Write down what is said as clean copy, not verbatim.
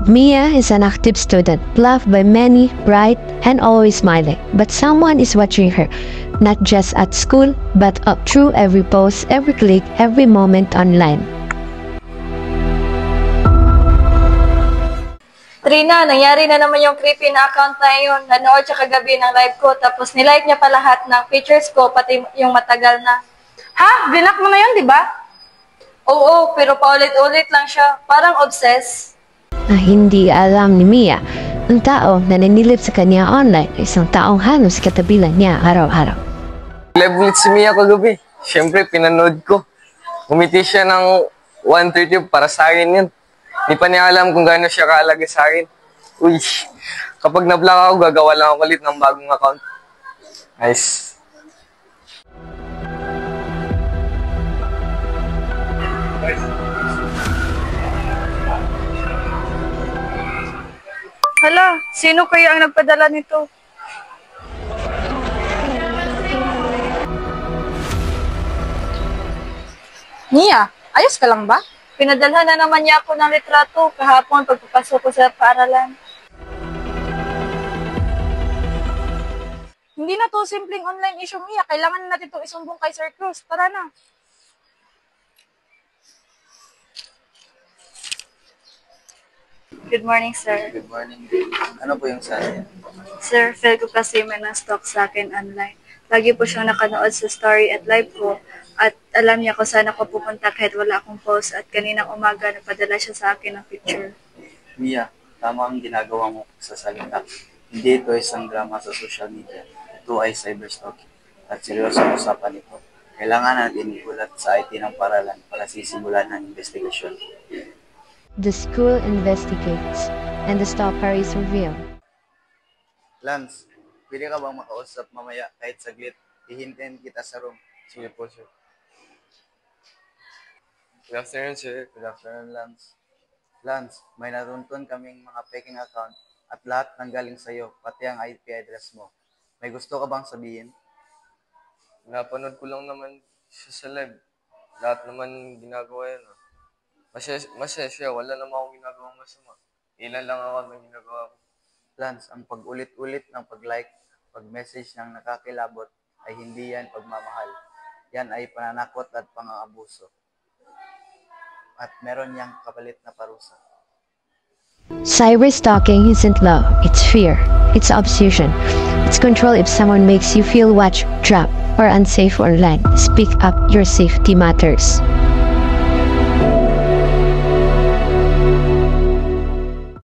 Mia is an active student, loved by many, bright, and always smiling. But someone is watching her, not just at school, but up through every post, every click, every moment online. Trina, nangyari na naman yung creepy na account na yun. Nanood siya kagabi ng live ko, tapos nilike niya pa lahat ng pictures ko, pati yung matagal na. Ha? Blinak mo na yun, di ba? Oo, pero paulit-ulit lang siya. Parang obsessed. Na hindi alam ni Mia, ang tao na nanilip sa kanya online ay isang taong halos katabi lang niya araw-araw. Live ulit si Mia kagabi. Siyempre, pinanood ko. Umiti siya ng 130 para sa akin yun. Di pa niya alam kung gaano siya kaalaga sa akin. Uy, kapag na-block ako, gagawa lang ako ulit ng bagong account. Nice. Hala, sino kaya ang nagpadala nito? Mia, ayos ka lang ba? Pinadalhan na naman niya ako ng litrato kahapon pagpapasok ko sa paaralan. Hindi na to simpleng online issue, Mia. Kailangan na natin itong isumbong kay Sir Cruz. Tara na. Good morning, sir. Good morning. Ano po yung saan? Sir, feel ko kasi may na-stalk sa akin online. Lagi po siyang nakanood sa story at live ko at alam niya kung saan ako pupunta kahit wala akong post at kaninang umaga napadala siya sa akin ng picture. Mia, tama ang ginagawa mo sa salita. Hindi ito isang drama sa social media. Ito ay cyberstalking at seryosong usapan ito. Kailangan natin igulat sa IT ng paralan para sisimulan ng investigasyon. The school investigates, and the stalker is revealed. Lance, pwede ka bang makausap mamaya kahit saglit? Hihintayin kita sa room. Sige po, sir. Good afternoon, sir. Good afternoon, Lance. Lance, may natuntun kaming mga peking account at lahat ng galing sa'yo, pati ang IP address mo. May gusto ka bang sabihin? Napanood ko lang naman siya sa live. Lahat naman ginagawa yan. Masaya siya. Wala naman akong ginagawang masama. Ilan lang ako ng ginagawa ko. Lance, ang pag-ulit-ulit ng pag-like, pag-message ng nakakilabot ay hindi yan pagmamahal. Yan ay pananakot at pang-aabuso. At meron niyang kapalit na parusa. Cyberstalking isn't love, it's fear, it's obsession, it's control. If someone makes you feel watched, trapped, or unsafe online, speak up. Your safety matters.